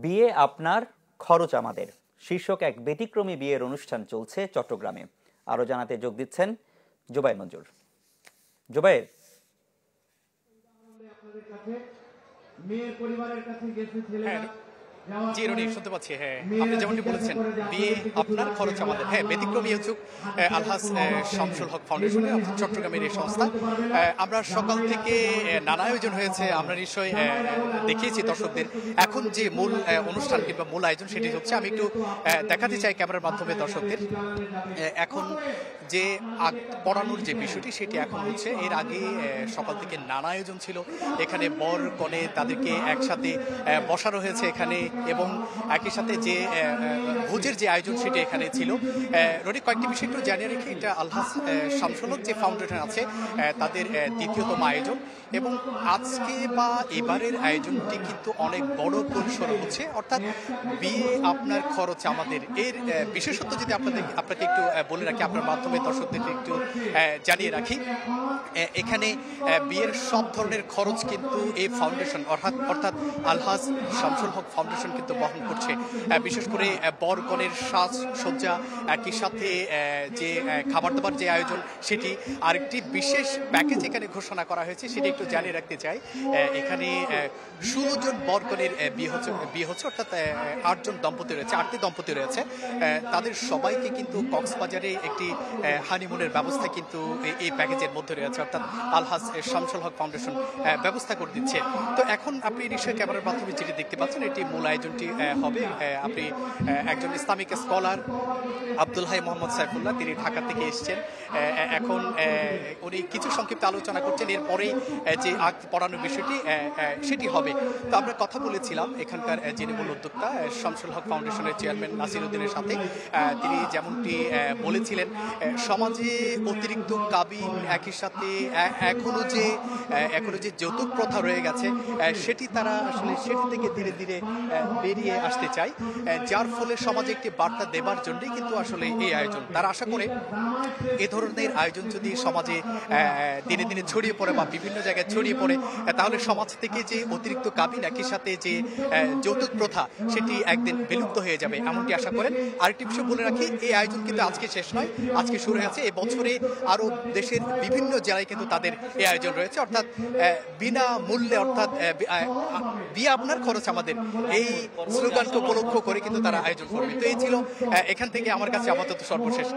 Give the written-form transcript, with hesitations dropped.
বিয়ে আপনার, খরচ আমাদের শীর্ষক এক ব্যতিক্রমী বিয়ের অনুষ্ঠান চলছে চট্টগ্রামে। আরো জানাতে যোগ দিচ্ছেন জুবাইর মঞ্জুর। জুবাইর, মেয়ের পরিবারের কাছে গেছে ছেলেরা। জি রনি, শুনতে পাচ্ছি। হ্যাঁ, আপনি যেমনটি বলেছেন, বিয়ে আপনার, খরচ আমাদের। হ্যাঁ, ব্যতিক্রমী উদ্যোগ আলহাজ শামসুল হক ফাউন্ডেশনের চট্টগ্রামের এই সংস্থা। আমরা সকাল থেকে নানা আয়োজন হয়েছে, আমরা নিশ্চয়ই দেখিয়েছি দর্শকদের। এখন যে মূল অনুষ্ঠান কিংবা মূল আয়োজন সেটি হচ্ছে, আমি একটু দেখাতে চাই ক্যামেরার মাধ্যমে দর্শকদের। এখন যে আগ পড়ানোর যে বিষয়টি সেটি এখন হচ্ছে। এর আগে সকাল থেকে নানা আয়োজন ছিল। এখানে বর কনে তাদেরকে একসাথে বসানো হয়েছে এখানে, এবং একই সাথে যে ভোজের যে আয়োজন সেটি এখানে ছিল। রনি, কয়েকটি বিষয় একটু জানিয়ে রেখে, এটা আলহাজ শামসুল হক যে ফাউন্ডেশন আছে তাদের দ্বিতীয়তম আয়োজন, এবং আজকে বা এবারের আয়োজনটি কিন্তু অনেক বড় পরিসরে হচ্ছে। অর্থাৎ বিয়ে আপনার, খরচ আমাদের, এর বিশেষত্ব যদি আপনাকে একটু বলে রাখি, আপনার মাধ্যমে দর্শকদেরকে একটু জানিয়ে রাখি। এখানে বিয়ের সব ধরনের খরচ কিন্তু এই ফাউন্ডেশন অর্থাৎ আলহাজ শামসুল হক ফাউন্ডেশন কিন্তু বহন করছে। বিশেষ করে বর কনের সাজ সজ্জা, একই সাথে যে খাবার দাবার যে আয়োজন সেটি, আরেকটি বিশেষ প্যাকেজ এখানে ঘোষণা করা হয়েছে সেটি একটু জানিয়ে রাখতে চাই। এখানে 16 জন বর কনের বিয়ে হচ্ছে, অর্থাৎ 8 জন দম্পতি রয়েছে, 8টি দম্পতি রয়েছে। তাদের সবাইকে কিন্তু কক্সবাজারে একটি হানিমুনের ব্যবস্থা কিন্তু এই প্যাকেজের মধ্যে রয়েছে, অর্থাৎ আলহাজ শামসুল হক ফাউন্ডেশন ব্যবস্থা করে দিচ্ছে। তো এখন আপনি নিশ্চয়ই ক্যামেরার মাধ্যমে যেটি দেখতে পাচ্ছেন, এটি মূল আয়োজনটি হবে। আপনি একজন ইসলামিক স্কলার আব্দুল হাই মোহাম্মদ সাইফুল্লাহ, তিনি ঢাকা থেকে এসেছেন। এখন উনি কিছু সংক্ষিপ্ত আলোচনা করছেন, এরপরেই যে আগ পড়ানোর বিষয়টি সেটি হবে। তো আমরা কথা বলেছিলাম এখানকার যিনি মূল উদ্যোক্তা শামসুল হক ফাউন্ডেশনের চেয়ারম্যান নাসির উদ্দিনের সাথে। তিনি যেমনটি বলেছিলেন, সমাজে অতিরিক্ত কাবিন, একই সাথে এখনো যে যৌতুক প্রথা রয়ে গেছে, সেটি তারা আসলে সেটি থেকে ধীরে ধীরে বেরিয়ে আসতে চায়, যার ফলে সমাজে একটি বার্তা দেবার জন্যই কিন্তু আসলে এই আয়োজন। তারা আশা করে এ ধরনের আয়োজন যদি সমাজে দিনে দিনে ছড়িয়ে পড়ে বা বিভিন্ন জায়গায় ছড়িয়ে পড়ে, তাহলে সমাজ থেকে যে অতিরিক্ত কাবিন, একই সাথে যে যৌতুক প্রথা, সেটি একদিন বিলুপ্ত হয়ে যাবে, এমনটি আশা করেন। আরেকটি বিষয় বলে রাখি, এই আয়োজন কিন্তু আজকে শেষ নয়, আজকে শুরু হয়েছে। এই বছরে আরো দেশের বিভিন্ন জেলায় কিন্তু তাদের এই আয়োজন রয়েছে, অর্থাৎ বিনা মূল্যে, অর্থাৎ বিয়ে আপনার, খরচ আমাদের, এই স্লোগানকে উপলক্ষ করে কিন্তু তারা আয়োজন করবে। তো এই ছিল এখান থেকে আমার কাছে আপাতত সর্বশেষ।